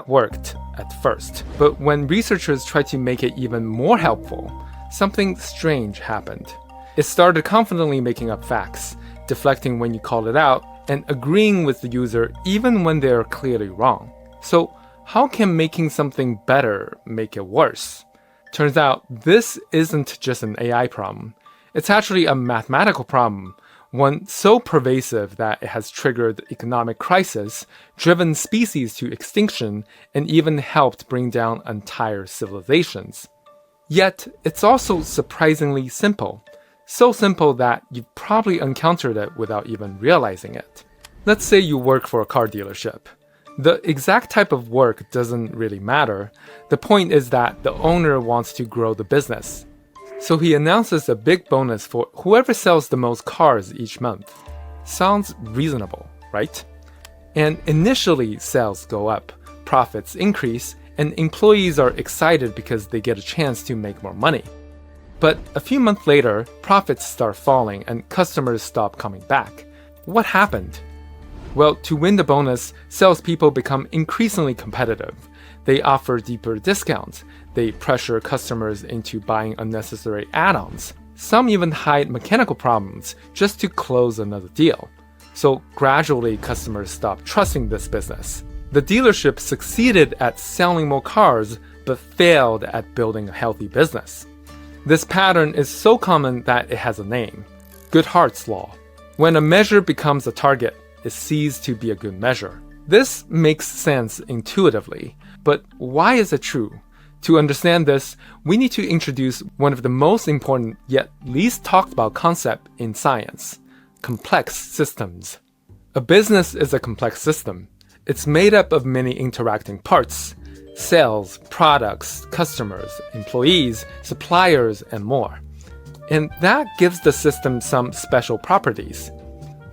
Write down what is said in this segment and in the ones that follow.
worked at first. But when researchers tried to make it even more helpful, something strange happened. It started confidently making up facts, deflecting when you called it out, and agreeing with the user even when they are clearly wrong. So how can making something better make it worse? Turns out this isn't just an AI problem. It's actually a mathematical problem, one so pervasive that it has triggered economic crisis, driven species to extinction, and even helped bring down entire civilizations. Yet, it's also surprisingly simple. So simple that you've probably encountered it without even realizing it. Let's say you work for a car dealership. The exact type of work doesn't really matter. The point is that the owner wants to grow the business. So he announces a big bonus for whoever sells the most cars each month. Sounds reasonable, right? And initially, sales go up, profits increase, and employees are excited because they get a chance to make more money. But a few months later, profits start falling and customers stop coming back. What happened? Well, to win the bonus, salespeople become increasingly competitive. They offer deeper discounts. They pressure customers into buying unnecessary add-ons. Some even hide mechanical problems just to close another deal. So gradually, customers stop trusting this business. The dealership succeeded at selling more cars, but failed at building a healthy business. This pattern is so common that it has a name: Goodhart's law. When a measure becomes a target, it ceases to be a good measure. This makes sense intuitively, but why is it true? To understand this, we need to introduce one of the most important yet least talked about concept in science: complex systems. A business is a complex system. It's made up of many interacting parts: sales, products, customers, employees, suppliers, and more. And that gives the system some special properties.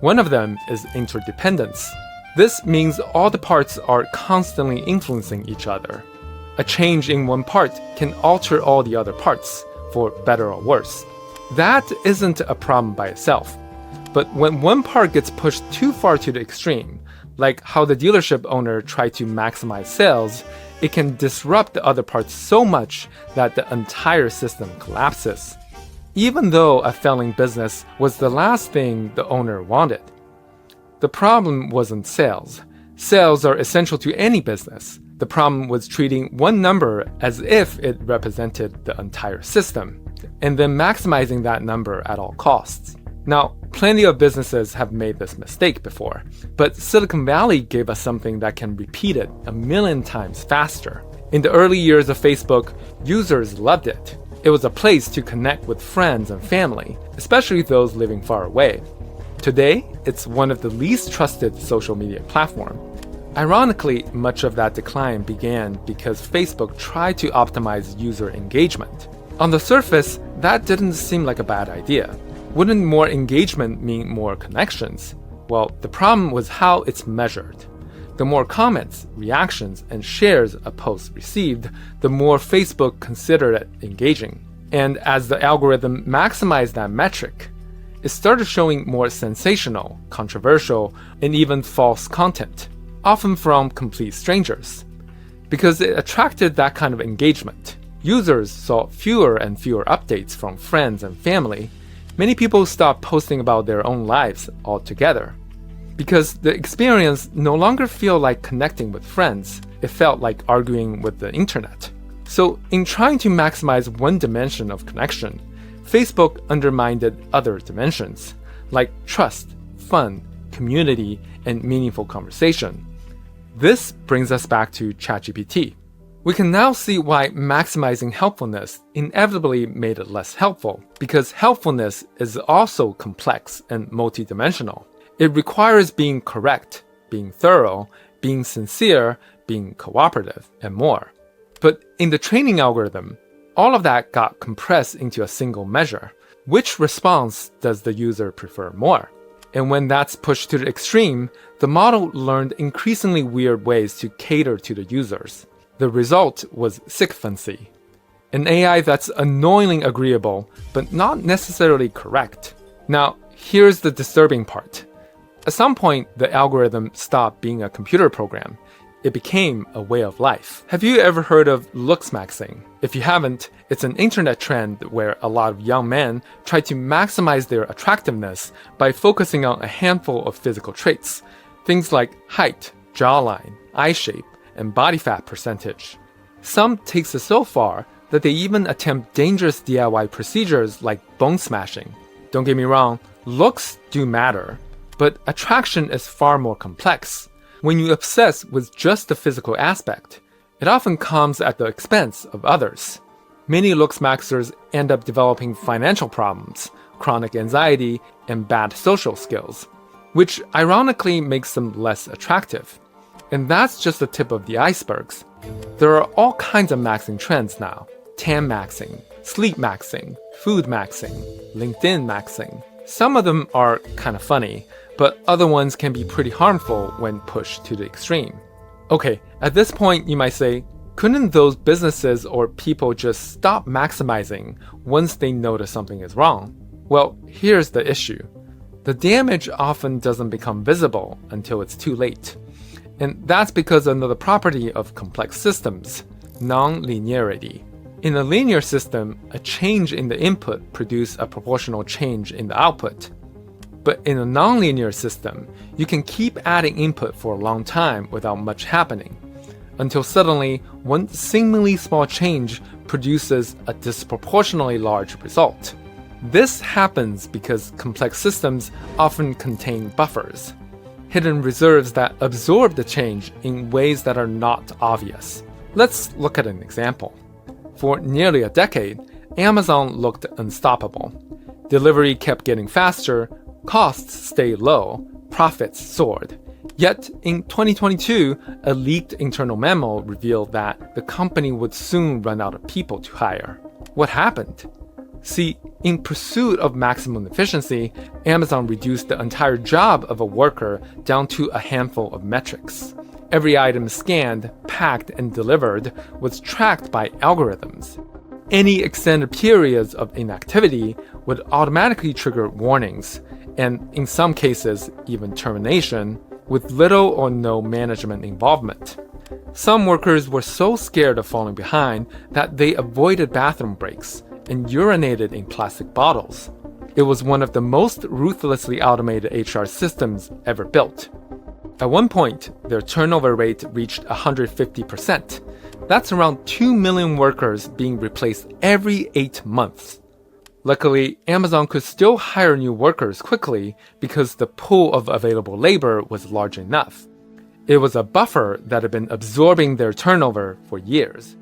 One of them is interdependence. This means all the parts are constantly influencing each other. A change in one part can alter all the other parts, for better or worse. That isn't a problem by itself. But when one part gets pushed too far to the extreme, like how the dealership owner tried to maximize sales, it can disrupt the other parts so much that the entire system collapses. Even though a failing business was the last thing the owner wanted. The problem wasn't sales. Sales are essential to any business. The problem was treating one number as if it represented the entire system, and then maximizing that number at all costs. Now, plenty of businesses have made this mistake before, but Silicon Valley gave us something that can repeat it 1,000,000 times faster. In the early years of Facebook, users loved it. It was a place to connect with friends and family, especially those living far away. Today, it's one of the least trusted social media platforms. Ironically, much of that decline began because Facebook tried to optimize user engagement. On the surface, that didn't seem like a bad idea. Wouldn't more engagement mean more connections? Well, the problem was how it's measured. The more comments, reactions, and shares a post received, the more Facebook considered it engaging. And as the algorithm maximized that metric, it started showing more sensational, controversial, and even false content, often from complete strangers. Because it attracted that kind of engagement, users saw fewer and fewer updates from friends and family. Many people stopped posting about their own lives altogether. Because the experience no longer felt like connecting with friends, it felt like arguing with the internet. So in trying to maximize one dimension of connection, Facebook undermined other dimensions, like trust, fun, community, and meaningful conversation. This brings us back to ChatGPT. We can now see why maximizing helpfulness inevitably made it less helpful, because helpfulness is also complex and multidimensional. It requires being correct, being thorough, being sincere, being cooperative, and more. But in the training algorithm, all of that got compressed into a single measure. Which response does the user prefer more? And when that's pushed to the extreme, the model learned increasingly weird ways to cater to the users. The result was sycophancy, an AI that's annoyingly agreeable, but not necessarily correct. Now, here's the disturbing part. At some point, the algorithm stopped being a computer program. it became a way of life. Have you ever heard of looks maxing? If you haven't, it's an internet trend where a lot of young men try to maximize their attractiveness by focusing on a handful of physical traits. Things like height, jawline, eye shape, and body fat percentage. Some takes it so far that they even attempt dangerous DIY procedures like bone smashing. Don't get me wrong, looks do matter, but attraction is far more complex. When you obsess with just the physical aspect, it often comes at the expense of others. Many looks maxers end up developing financial problems, chronic anxiety, and bad social skills, which ironically makes them less attractive. And that's just the tip of the icebergs. There are all kinds of maxing trends now. Tan maxing, sleep maxing, food maxing, LinkedIn maxing. Some of them are kind of funny, but other ones can be pretty harmful when pushed to the extreme. Okay, at this point you might say, couldn't those businesses or people just stop maximizing once they notice something is wrong? Well, here's the issue. The damage often doesn't become visible until it's too late. And that's because of another property of complex systems, non-linearity. In a linear system, a change in the input produces a proportional change in the output. But in a non-linear system, you can keep adding input for a long time without much happening, until suddenly one seemingly small change produces a disproportionately large result. This happens because complex systems often contain buffers, hidden reserves that absorb the change in ways that are not obvious. Let's look at an example. For nearly a decade, Amazon looked unstoppable. Delivery kept getting faster, costs stayed low, profits soared. Yet, in 2022, a leaked internal memo revealed that the company would soon run out of people to hire. What happened? See, in pursuit of maximum efficiency, Amazon reduced the entire job of a worker down to a handful of metrics. Every item scanned, packed, and delivered was tracked by algorithms. Any extended periods of inactivity would automatically trigger warnings, and in some cases, even termination, with little or no management involvement. Some workers were so scared of falling behind that they avoided bathroom breaks and urinated in plastic bottles. It was one of the most ruthlessly automated HR systems ever built. At one point, their turnover rate reached 150%. That's around 2 million workers being replaced every 8 months. Luckily, Amazon could still hire new workers quickly because the pool of available labor was large enough. It was a buffer that had been absorbing their turnover for years.